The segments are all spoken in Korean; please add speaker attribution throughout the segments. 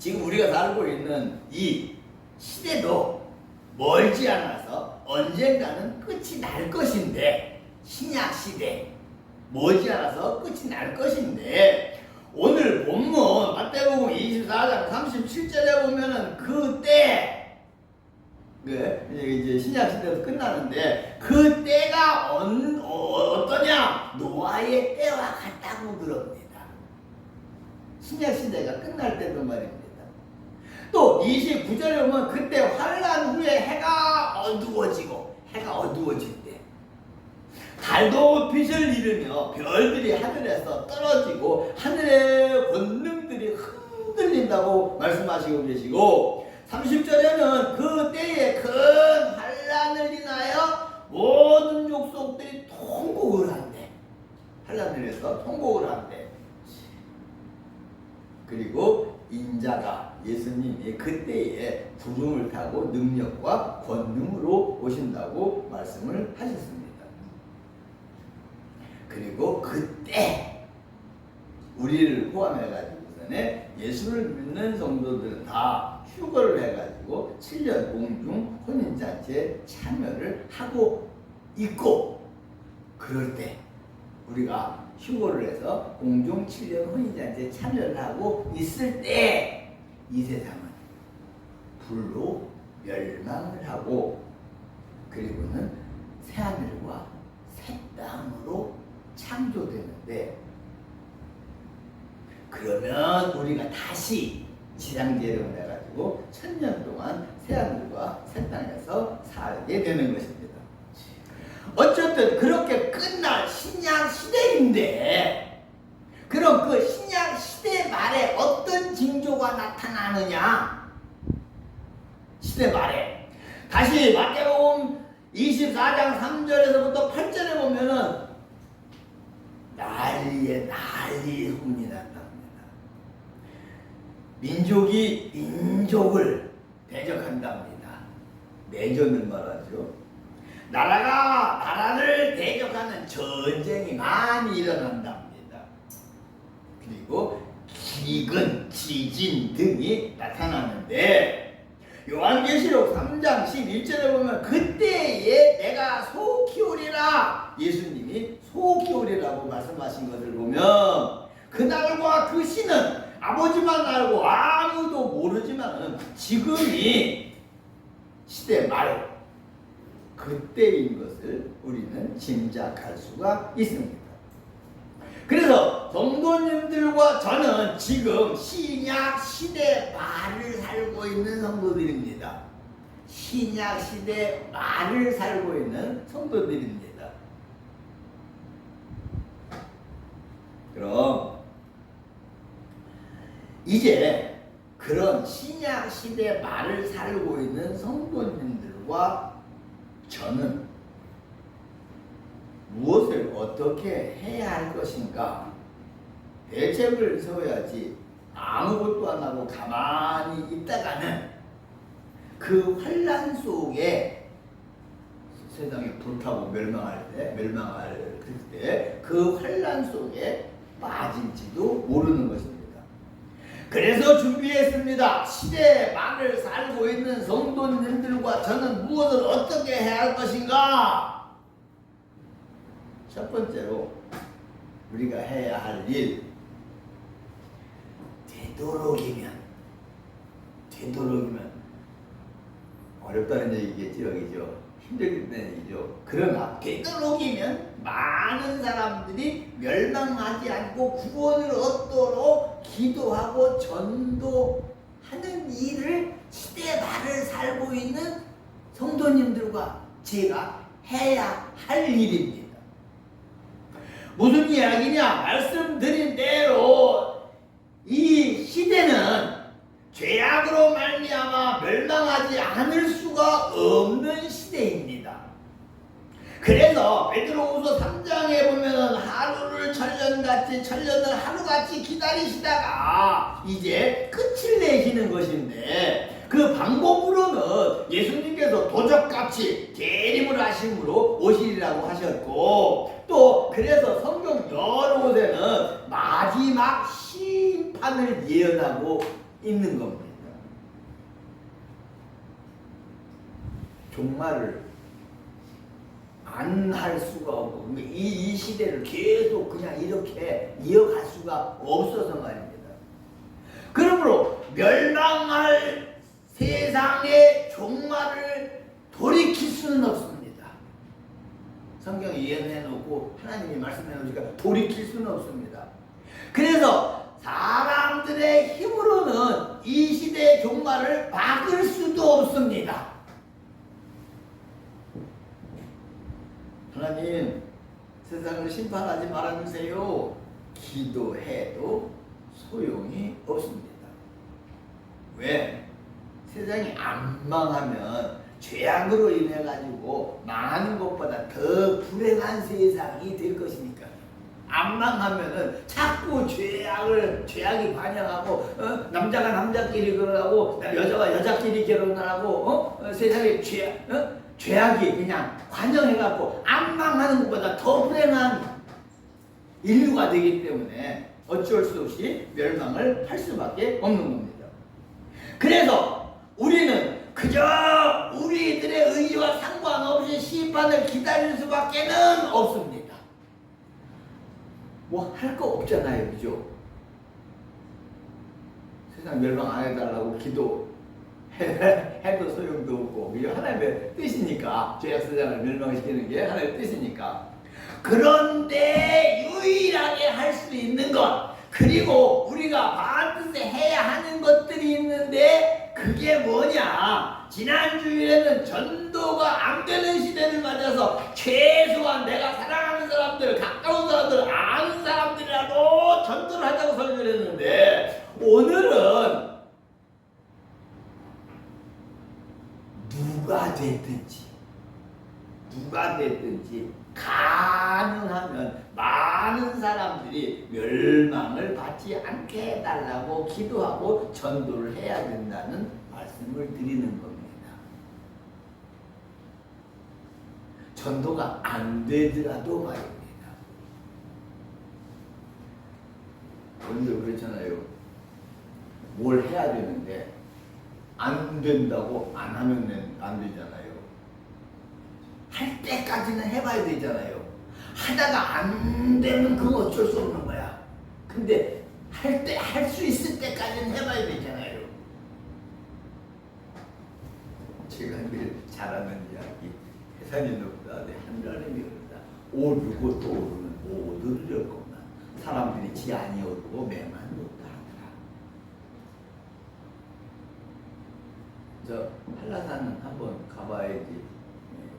Speaker 1: 지금 우리가 살고 있는 이 시대도 멀지 않아서 언젠가는 끝이 날 것인데, 신약 시대 멀지 않아서 끝이 날 것인데, 오늘 본문 마태복음 24장 37절에 보면은 그때 이제 신약 시대도 끝나는데 그 때가 어떠냐? 노아의 때와 같다고 그럽니다. 신약 시대가 끝날 때도 말입니다. 또 29절에 보면 그때 환란 후에 해가 어두워질 때 달도 빛을 잃으며 별들이 하늘에서 떨어지고 하늘의 권능들이 흔들린다고 말씀하시고 계시고, 30절에는 그 때에 큰 환란을 인하여 모든 족속들이 통곡을 한대. 환란을 해서 통곡을 한대. 그리고 인자가, 예수님이 그때에 구름을 타고 능력과 권능으로 오신다고 말씀을 하셨습니다. 그리고 그때 우리를 포함해가지고서는 예수를 믿는 성도들은 다 휴거를 해가지고 7년 공중 혼인잔치에 참여를 하고 있고, 그럴 때 우리가 휴거를 해서 공중 7년 혼인잔치에 참여를 하고 있을 때 이 세상은 불로 멸망을 하고, 그리고는 새하늘과 새 땅으로 창조되는데, 그러면 우리가 다시 지상재림을 해가지고 1000년 동안 새하늘과 새 땅에서 살게 되는 것입니다. 어쨌든 그렇게 끝날 신약 시대인데, 그럼 그 신약 시대 말에 어떤 징조가 나타나느냐? 시대 말에 다시 마태복음 24장 3절에서부터 8절에 보면은 난리에 소문이 난답니다. 민족이 민족을 대적한답니다. 내전을 말하죠. 나라가 나라를 대적하는 전쟁이 많이 일어난답니다. 그리고 기근, 지진 등이 나타나는데, 요한계시록 3장 11절에 보면 그때에 내가 소 키우리라, 예수님이 소 키우리라고 말씀하신 것을 보면, 그날과 그 시는 아버지만 알고 아무도 모르지만 지금이 시대 말, 그때인 것을 우리는 짐작할 수가 있습니다. 그래서 성도님들과 저는 지금 신약 시대 말을 살고 있는 성도들입니다. 신약 시대 말을 살고 있는 성도들입니다. 그럼 이제 그런 신약 시대 말을 살고 있는 성도님들과 저는 무엇을 어떻게 해야 할 것인가? 대책을 세워야지 아무것도 안 하고 가만히 있다가는 그 환란 속에, 세상이 불타고 멸망할 때 그 환란 속에 빠질지도 모르는 것입니다. 그래서 준비했습니다. 시대의 말을 살고 있는 성도님들과 저는 무엇을 어떻게 해야 할 것인가? 첫 번째로 우리가 해야 할 일, 되도록이면 어렵다는 얘기겠죠, 여기죠. 힘들다는 얘기죠. 그러나 되도록이면 많은 사람들이 멸망하지 않고 구원을 얻도록 기도하고 전도하는 일을 시대 말을 살고 있는 성도님들과 제가 해야 할 일입니다. 무슨 이야기냐? 말씀드린 대로 이 시대는 죄악으로 말미암아 멸망하지 않을 수가 없는 시대입니다. 그래서 베드로후서 3장에 보면은 하루를 천년을 하루같이 기다리시다가 이제 끝을 내시는 것인데, 그 방법으로는 예수님께서 도적같이 재림을 하심으로 오시리라고 하셨고, 또 그래서 성경 여러 곳에는 마지막 심판을 예언하고 있는 겁니다. 종말을 안 할 수가 없고 이 시대를 계속 그냥 이렇게 이어갈 수가 없어서 말입니다. 그러므로 멸망할 세상의 종말을 돌이킬 수는 없습니다. 성경이 예언해놓고 하나님이 말씀해놓으니까 돌이킬 수는 없습니다. 그래서 사람들의 힘으로는 이 시대의 종말을 막을 수도 없습니다. 하나님, 세상을 심판하지 말아주세요. 기도해도 소용이 없습니다. 왜? 세상이 안 망하면 죄악으로 인해 가지고 망하는 것보다 더 불행한 세상이 될 것이니까. 안 망하면은 자꾸 죄악이 반영하고 남자가 남자끼리 결혼하고 여자가 여자끼리 결혼하고 세상에 죄악이 그냥 관영해갖고 안 망하는 것보다 더 불행한 인류가 되기 때문에 어쩔 수 없이 멸망을 할 수밖에 없는 겁니다. 그래서 우리는 그저 우리들의 의지와 상관없이 심판을 기다릴 수밖에는 없습니다. 뭐 할 거 없잖아요, 그죠? 세상 멸망 안 해달라고 해도 소용도 없고, 이게 하나님의 뜻이니까, 죄악세상을 멸망시키는 게 하나님의 뜻이니까. 그런데 유일하게 할 수 있는 것, 그리고 우리가 반드시 해야 하는 것들이 있는데 그게 뭐냐? 지난 주일에는 전도가 안 되는 시대를 맞아서 최소한 내가 사랑하는 사람들, 가까운 사람들, 아는 사람들이라도 전도를 하자고 설교를 했는데, 오늘은 누가 됐든지 가능하면 많은 사람들이 멸망을 받지 않게 해달라고 기도하고 전도를 해야 된다는 말씀을 드리는 겁니다. 전도가 안 되더라도 말입니다. 오늘도 그렇잖아요. 뭘 해야 되는데 안 된다고 안 하면 안 되잖아요. 할 때까지는 해봐야 되잖아요. 하다가 안 되면 그건 어쩔 수 없는 거야. 근데 할 수 있을 때까지는 해봐야 되잖아요. 제가 늘 잘하는 이야기, 해산이 높다, 하늘하늘이 오르다. 오르고 또 오르는 오르려고만 사람들이 지안이 오르고 매만 높다 하더라. 저 한라산은 한번 가봐야지.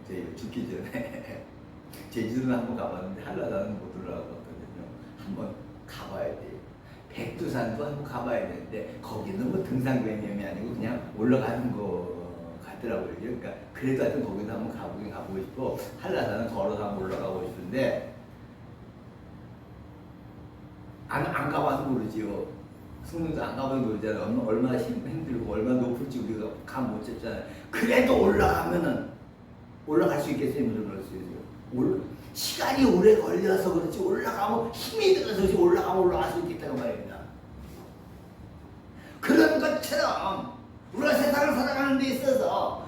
Speaker 1: 제가 죽기 전에 제주도는 한번 가봤는데 한라산은 못 올라가봤거든요. 한번 가봐야 돼요. 백두산도 한번 가봐야 되는데 거기는 뭐 등산 개념이 아니고 그냥 올라가는 거 같더라고요. 그러니까 그래도 하여튼 거기도 한번 가보고 싶고, 한라산은 걸어서 한번 올라가고 싶은데 안 가봐서 모르지요. 승문도 안 가봐서 모르잖아요. 얼마나 힘들고 얼마나 높을지 우리가 감 못 잡잖아요. 그래도 올라갈 수 있겠어요? 그럴 수 있어요. 시간이 오래 걸려서 그렇지 올라가면 힘이 들어서 그렇지 올라갈 수 있겠다는 말입니다. 그런 것처럼 우리가 세상을 살아가는 데 있어서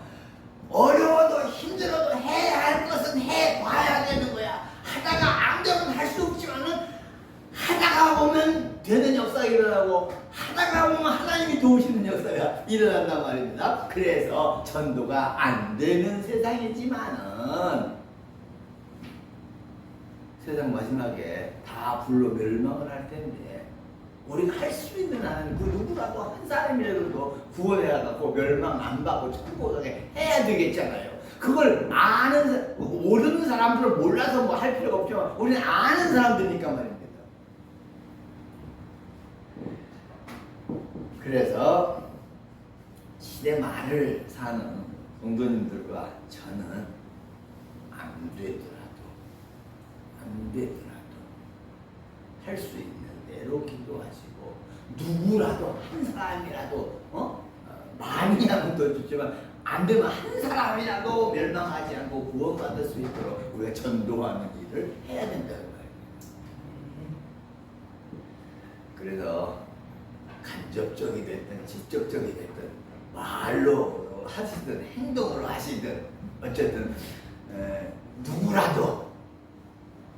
Speaker 1: 어려워도 힘들어도 해야 할 것은 해봐야 되는 거야. 하다가 안 되면 할 수 없지만은 하다가 보면 되는 역사가 일어나고 하다가 보면 하나님이 도우시는 역사가 일어난단 말입니다. 그래서 전도가 안 되는 세상이지만은 세상 마지막에 다 불로 멸망을 할 텐데 우리가 할 수 있는 한은 그 누구라도 한 사람이라도 구원해갖고 멸망 안 받고 천국 가게 해야 되겠잖아요. 그걸 모르는 사람들은 몰라서 뭐 할 필요가 없지만 우리는 아는 사람들이니까 말입니다. 그래서 시대 말을 사는 성도님들과 저는 안 되더라도 할 수 있는 대로 기도하시고, 누구라도 한 사람이라도 많이 하면 더 좋지만 안 되면 한 사람이라도 멸망하지 않고 구원받을 수 있도록 우리가 전도하는 일을 해야 된다는 거예요. 그래서 간접적이 됐든 직접적이 됐든 말로 하시든 행동으로 하시든 어쨌든 누구라도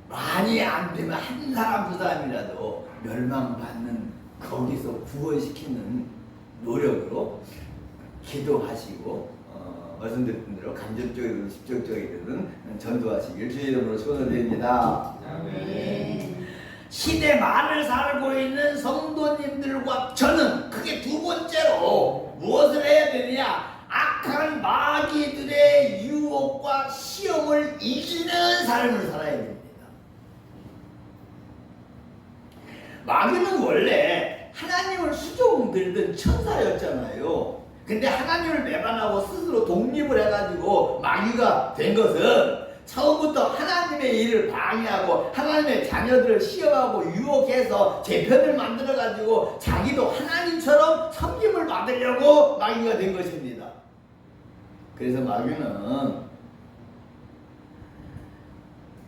Speaker 1: 많이 안 되면 한 사람 두 사람이라도 멸망받는 거기서 구원시키는 노력으로 기도하시고 말씀드린 대로 간접적이든 직접적이든 전도하시길 주의 이름으로 축원드립니다.
Speaker 2: 아멘.
Speaker 1: 시대 말을 살고 있는 성도님들과 저는 그게 두 번째로 무엇을 해야 되느냐? 악한 마귀들의 유혹과 시험을 이기는 삶을 살아야 됩니다. 마귀는 원래 하나님을 수종들던 천사였잖아요. 근데 하나님을 배반하고 스스로 독립을 해가지고 마귀가 된 것은 처음부터 하나님의 일을 방해하고 하나님의 자녀들을 시험하고 유혹해서 제 편을 만들어가지고 자기도 하나님처럼 섬김을 받으려고 마귀가 된 것입니다. 그래서 마귀는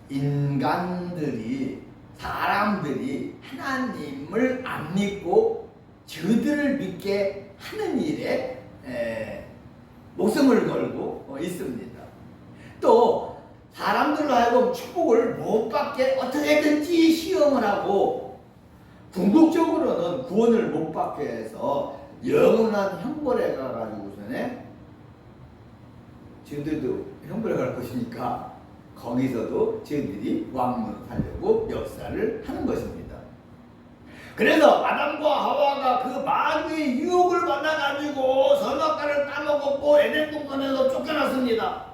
Speaker 1: 인간들이 사람들이 하나님을 안 믿고 저들을 믿게 하는 일에 목숨을 걸고 있습니다. 또 사람들로 하여금 축복을 못 받게 어떻게든지 시험을 하고 궁극적으로는 구원을 못 받게 해서 영원한 형벌에 가가지고서는 저들도 형벌에 갈 것이니까 거기서도 저들이 왕노릇하려고 역사를 하는 것입니다. 그래서 아담과 하와가 그 마귀의 유혹을 받아가지고 선악과를 따먹었고 에덴 동산에서 쫓겨났습니다.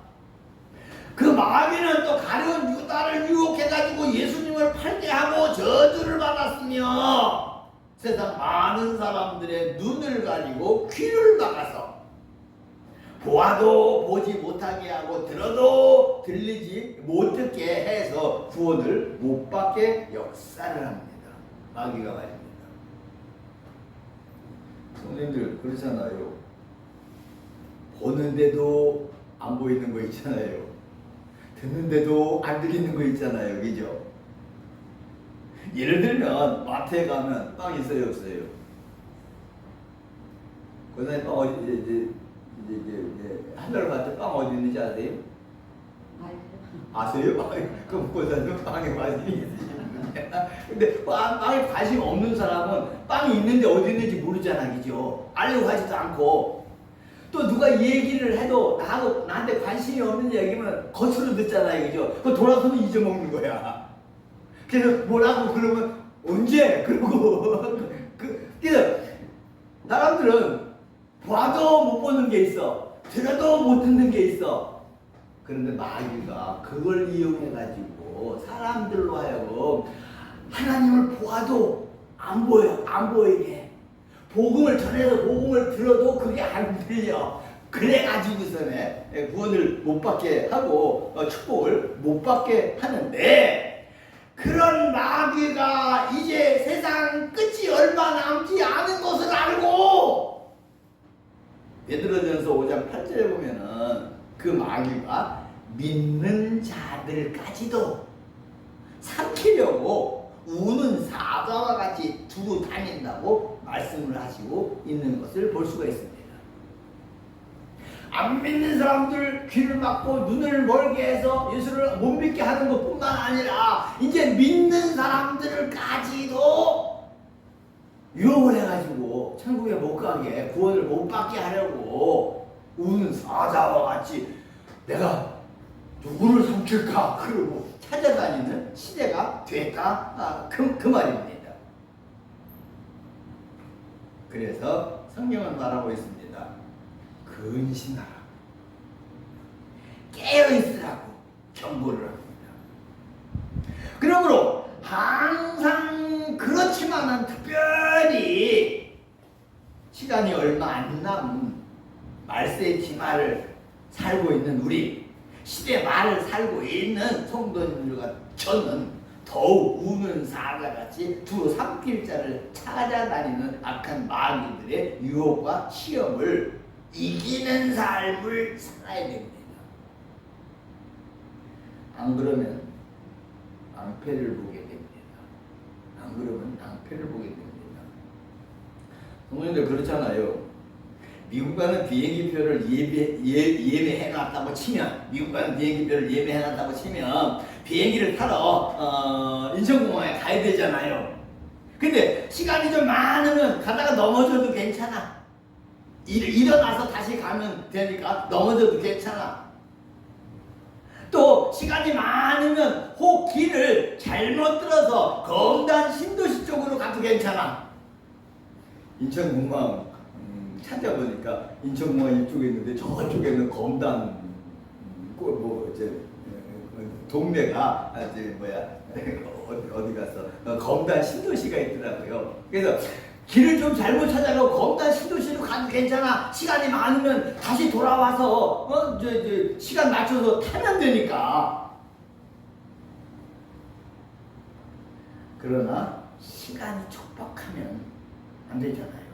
Speaker 1: 그 마귀는 또 가룟 유다를 유혹해가지고 예수님을 팔게 하고 저주를 받았으며 세상 많은 사람들의 눈을 가지고 귀를 막아서 보아도 보지 못하게 하고 들어도 들리지 못듣게 해서 구원을 못 받게 역사를 합니다. 마귀가 말입니다. 성도님들 그렇잖아요. 보는데도 안 보이는 거 있잖아요. 듣는데도 안 들리는 거 있잖아요. 그죠? 예를 들면 마트에 가면 빵 있어요 없어요? 그다음에 빵 어디 이제 한달 마트 빵 어디 있는지 아세요? 아세요? 그럼 그다음에 빵에 관심이 있으시는 분이야. 근데 빵에 관심 없는 사람은 빵이 있는데 어디 있는지 모르잖아. 그죠? 알려고 하지도 않고 또 누가 얘기를 해도 나한테 관심이 없는 얘기면 겉으로 듣잖아요. 그죠? 그거 돌아서면 잊어먹는 거야. 그래서 뭐라고 그러면 언제? 그러고 그래서 사람들은 봐도 못 보는 게 있어. 들어도 못 듣는 게 있어. 그런데 마귀가 그걸 이용해가지고 사람들로 하여금 하나님을 보아도 안 보여. 안 보이게. 복음을 전해서 복음을 들어도 그게 안 들려. 그래가지고서는 구원을 못 받게 하고 축복을 못 받게 하는데 그런 마귀가 이제 세상 끝이 얼마 남지 않은 것을 알고 베드로전서 5장 8절에 보면은 그 마귀가 믿는 자들까지도 삼키려고 우는 사자와 같이 두루 다닌다고 말씀을 하시고 있는 것을 볼 수가 있습니다. 안 믿는 사람들 귀를 막고 눈을 멀게 해서 예수를 못 믿게 하는 것뿐만 아니라 이제 믿는 사람들까지도 유혹을 해가지고 천국에 못 가게 구원을 못 받게 하려고 우는 사자와 같이 내가 누구를 삼킬까 그러고 찾아다니는 시대가 됐다. 그 말입니다. 그래서 성경은 말하고 있습니다. 근신하라. 깨어있으라고 경고를 합니다. 그러므로 항상 그렇지만은 특별히 시간이 얼마 안 남은 말세의 지말을 살고 있는 우리 시대 말을 살고 있는 성도님들과 저는 더욱 우는 사자같이 두 삼킬자를 찾아다니는 악한 마귀들의 유혹과 시험을 이기는 삶을 살아야 됩니다. 안 그러면 낭패를 보게 됩니다. 안 그러면 낭패를 보게 됩니다. 성도님들 그렇잖아요. 미국 가는 비행기표를 예매해놨다고 치면, 미국 가는 비행기표를 예매해놨다고 치면 비행기를 타러 인천공항에 가야 되잖아요. 근데 시간이 좀 많으면 가다가 넘어져도 괜찮아. 일어나서 다시 가면 되니까 넘어져도 괜찮아. 또 시간이 많으면 혹 길을 잘못 들어서 검단 신도시 쪽으로 가도 괜찮아. 인천공항 찾아보니까 인천공항 이쪽에 있는데 저쪽에는 검단 동네가 어디 갔어? 검단 신도시가 있더라고요. 그래서 길을 좀 잘못 찾아가고 검단 신도시로 가도 괜찮아. 시간이 많으면 다시 돌아와서 시간 맞춰서 타면 되니까. 그러나 시간이 촉박하면 안 되잖아요.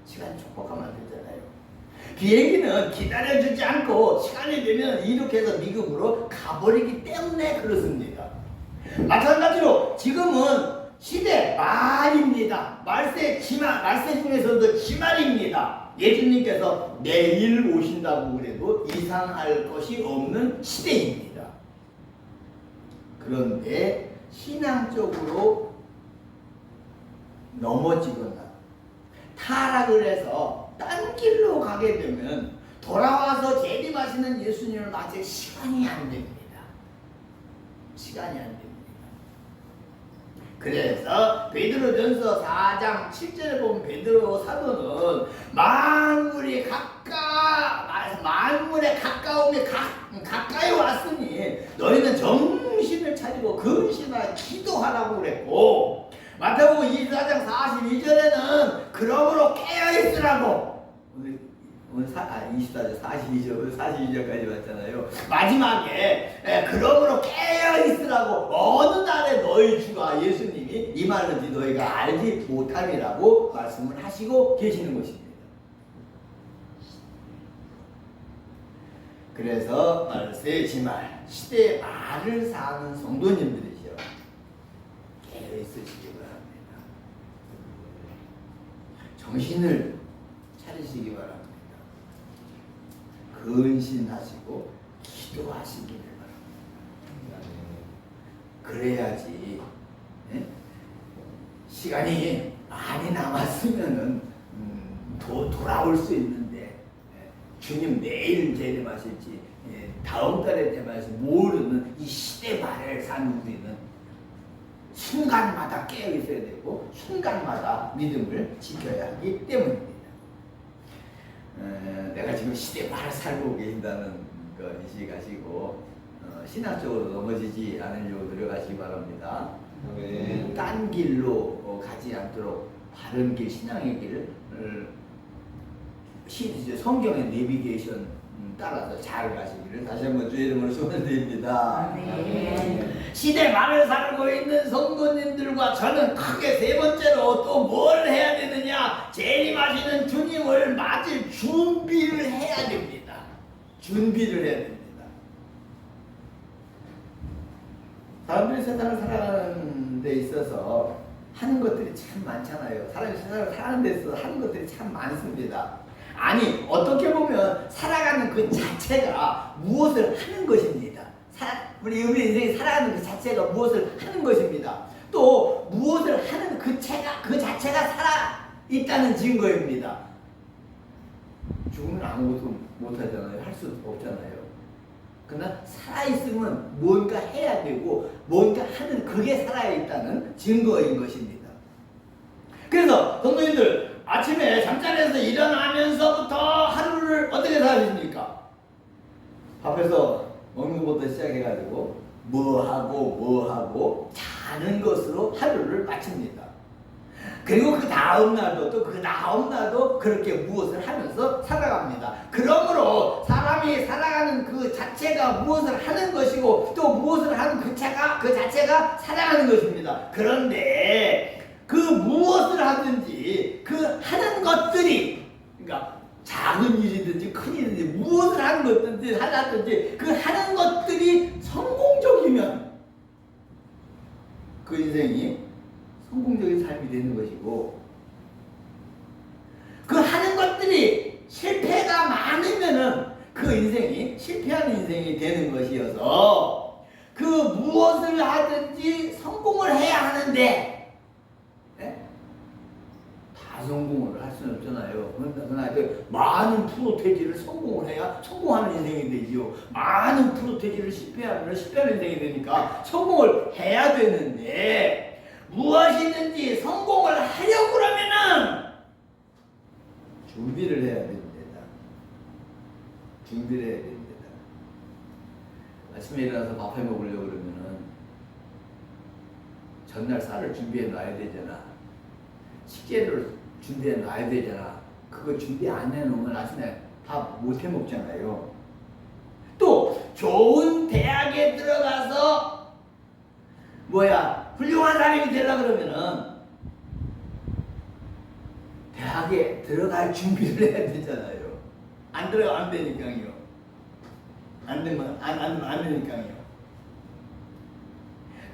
Speaker 1: 시간이 촉박하면 안 되잖아요. 비행기는 기다려주지 않고 시간이 되면 이륙해서 미국으로 가버리기 때문에 그렇습니다. 마찬가지로 지금은 시대 말입니다. 말세 중에서도 기말입니다. 예수님께서 내일 오신다고 그래도 이상할 것이 없는 시대입니다. 그런데 신앙적으로 넘어지거나 타락을 해서 딴 길로 가게 되면 돌아와서 재림하시는 예수님을 맞을 시간이 안 됩니다. 시간이 안 됩니다. 그래서 베드로전서 4장 7절에 보면 베드로 사도는 만물의 가까움에 가까이 왔으니 너희는 정신을 차리고 근신하여 기도하라고 그랬고, 마태복음 24장 42절에는 그러므로 깨어있으라고, 오늘 24절 42절까지 왔잖아요. 마지막에 그러므로 깨어있으라고, 어느 날에 너희 주가 예수님이 임하는지 너희가 알지 못함이라고 말씀을 하시고 계시는 것입니다. 그래서 말세 지말 시대의 말을 사는 성도님들이죠. 깨어있으시기 바랍니다. 정신을 차리시기 바랍니다. 근신하시고 기도하시기를 바랍니다. 그래야지 시간이 많이 남았으면은 돌아올 수 있는데, 주님 내일 재림하실지 다음 달에 재림하실지 모르는 이 시대 말을 사는 우리는 순간마다 깨어 있어야 되고 순간마다 믿음을 지켜야 하기 때문입니다. 내가 지금 시대 말을 살고 계신다는 거 인식하시고 신학적으로 넘어지지 않으려고 노력하시기 바랍니다. 딴 길로 가지 않도록 바른 길, 신앙의 길을 성경의 내비게이션 따라서 잘 가시기를 다시 한번 주의 이름으로 소원드립니다. 시대 말을 살고 있는 성도님들과 저는 크게 세 번째로 또 뭘 해야 되느냐? 재림하시는 주님을 맞을 준비를 해야 됩니다. 준비를 해야 됩니다. 사람들이 세상을 살아가는 데 있어서 하는 것들이 참 많잖아요. 사람이 세상을 살아가는 데 있어서 하는 것들이 참 많습니다. 아니, 어떻게 보면 살아가는 그 자체가 무엇을 하는 것입니다. 우리 인생이 살아가는 그 자체가 무엇을 하는 것입니다. 또 무엇을 하는 그 자체가 살아있다는 증거입니다. 죽으면 아무것도 못하잖아요. 할 수 없잖아요. 그러나 살아있으면 뭔가 해야 되고 뭔가 하는 그게 살아있다는 증거인 것입니다. 그래서 성도님들, 아침에 잠자리에서 일어나면서부터 하루를 어떻게 사십니까? 밥에서 먹는 것부터 시작해가지고 뭐 하고 자는 것으로 하루를 마칩니다. 그리고 그 다음 날도 또 그 다음 날도 그렇게 무엇을 하면서 살아갑니다. 그러므로 사람이 살아가는 그 자체가 무엇을 하는 것이고 또 무엇을 하는 그 자체가 살아가는 것입니다. 그런데 그 무엇을 하든지 그 하는 것들이, 그러니까 작은 일이든지 큰 일이든지 무엇을 하는 것든지 하든지 그 하는 것들이 성공적이면 그 인생이 성공적인 삶이 되는 것이고, 그 하는 것들이 실패가 많으면은 그 인생이 실패하는 인생이 되는 것이어서 그 무엇을 하든지 성공을 해야 하는데 네? 다 성공을 할 수는 없잖아요. 그러나 많은 프로테지를 성공을 해야 성공하는 인생이 되지요. 많은 프로테지를 실패하면 실패하는 인생이 되니까 성공을 해야 되는데 무엇이든지 성공을 하려고 그러면은 준비를 해야 됩니다. 준비를 해야 됩니다. 아침에 일어나서 밥 해 먹으려고 그러면은 전날 쌀을 준비해 놔야 되잖아. 식재료를 준비해 놔야 되잖아. 그거 준비 안 해놓으면 아침에 밥 못 해 먹잖아요. 또 좋은 대학에 들어가서 훌륭한 사람이 되려고 그러면은 대학에 들어갈 준비를 해야 되잖아요. 안 들어가면 안 되니까요. 안 되면 안 되니까요.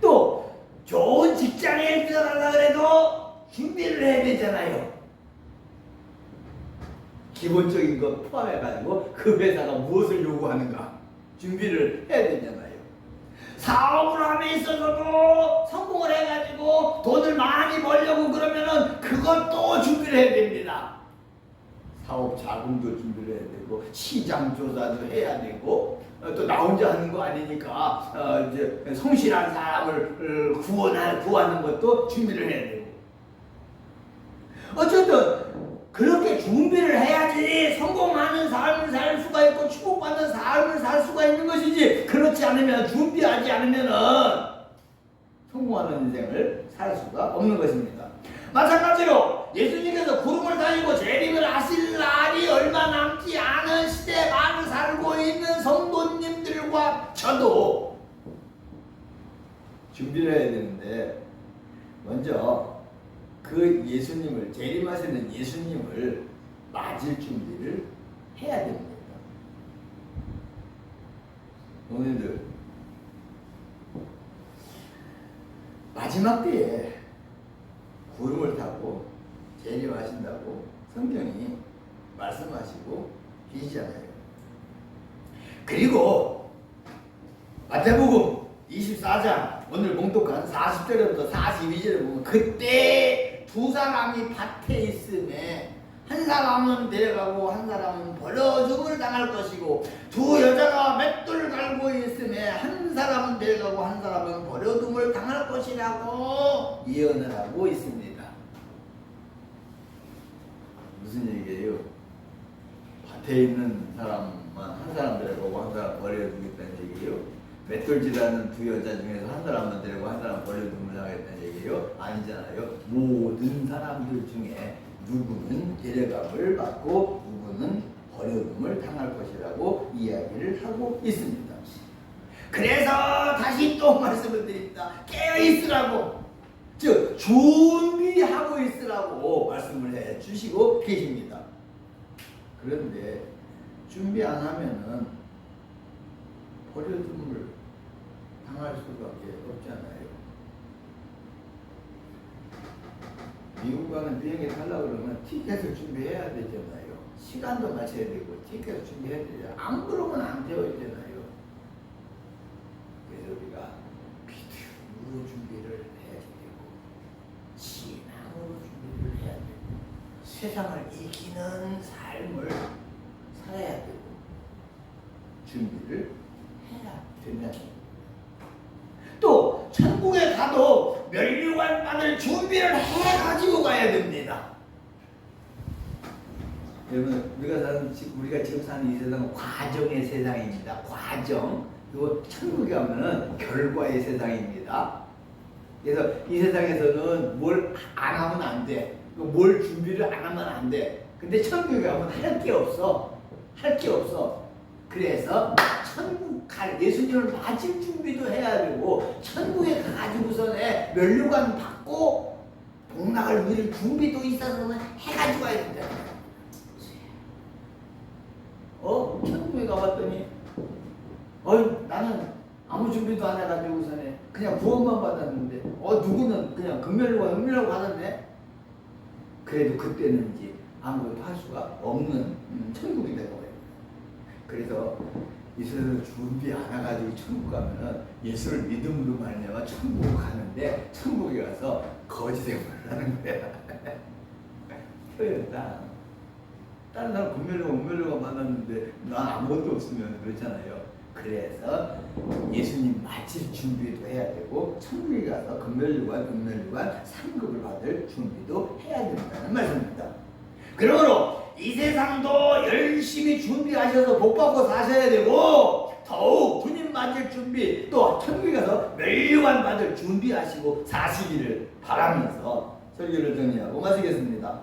Speaker 1: 또 좋은 직장에 들어가려고 해도 준비를 해야 되잖아요. 기본적인 거 포함해가지고 그 회사가 무엇을 요구하는가 준비를 해야 되잖아요. 사업을 함에 있어서도 성공을 해가지고 돈을 많이 벌려고 그러면은 그것도 준비를 해야 됩니다. 사업 자금도 준비를 해야 되고 시장 조사도 해야 되고 또 나 혼자 하는 거 아니니까 이제 성실한 사람을 구하는 것도 준비를 해야 되고 어쨌든 그렇게 준비를 해야지 성공하는 삶을 살 수가 있고 축복받는 삶을 살 수가 있는 것이지 그렇지 않으면 준비하지 않으면은 성공하는 인생을 살 수가 없는 것입니다. 마찬가지로 예수님께서 구름을 다니고 재림을 하실 날이 얼마 남지 않은 시대 말을 살고 있는 성도님들과 저도 준비를 해야 되는데 먼저 그 예수님을 재림하시는 예수님을 맞을 준비를 해야 됩니다. 오늘들 마지막 때에 구름을 타고 재림하신다고 성경이 말씀하시고 계시잖아요. 그리고 마태복음 24장 오늘 봉독한 40절부터 42절을 보면 그때 두 사람이 밭에 있음에 한 사람은 데려가고 한 사람은 버려줌을 당할 것이고 두 여자가 맷돌을 갈고 있음에 한 사람은 데려가고 한 사람은 버려둠을 당할 것이라고 예언을 하고 있습니다. 무슨 얘기예요? 밭에 있는 사람만 한 사람 데려가고 한 사람 버려두겠다는 얘기예요? 맷돌질하는 두 여자 중에서 한 사람만 데리고 한 사람 버려둠을 하겠다는 얘기예요? 아니잖아요. 모든 사람들 중에 누구는 데려감을 받고 누구는 버려둠을 당할 것이라고 이야기를 하고 있습니다. 그래서 다시 또 말씀을 드립니다. 깨어 있으라고, 즉 준비하고 있으라고 말씀을 해 주시고 계십니다. 그런데 준비 안 하면은 버려둠을 당할 수밖에 없잖아요. 미국 가는 비행기 타려고 그러면 티켓을 준비해야 되잖아요. 시간도 맞춰야 되고 티켓을 준비해야 되잖아요. 안 그러면 안 되어 있잖아요. 그래서 우리가 비디오로 준비를 해야 되고 신앙으로 준비를 해야 되고 세상을 이기는 삶을 살아야 되고 준비를 해야 된다는 겁니다. 또 천국에 가도 면류관 받을 준비를 해가지고 가야 됩니다. 여러분 우리가 지금 사는 이 세상은 과정의 세상입니다. 과정. 그리고 천국에 가면은 결과의 세상입니다. 그래서 이 세상에서는 뭘 안 하면 안 돼. 뭘 준비를 안 하면 안 돼. 근데 천국에 가면 할 게 없어. 할 게 없어. 그래서 천국 갈 예수님을 맞을 준비도 해야 되고 천국에 가지고서는 면류관 받고 복락을 누릴 준비도 있어서 해가지고 와야 된다. 천국에 가봤더니 나는 아무 준비도 안 해가지고서는 그냥 구원만 받았는데 누구는 그냥 금면류관 받았네. 그래도 그때는 이제 아무것도 할 수가 없는 천국이 되고 그래서 예수를 준비 안 해가지고 천국 가면은 예수를 믿음으로 말미암아 천국 가는데 천국에 가서 거지 생활을 하는 거야. 그랬다. 다른 사람 금멸류가 만났는데 난 아무것도 없으면 그렇잖아요. 그래서 예수님 맞을 준비도 해야 되고 천국에 가서 금멸류관 상급을 받을 준비도 해야 된다는 말씀입니다. 그러므로 이 세상도 열심히 준비하셔서 복받고 사셔야 되고 더욱 주님 맞을 준비 또 천국에 가서 멸류관 받을 준비하시고 사시기를 바라면서 설교를 정리하고 마치겠습니다.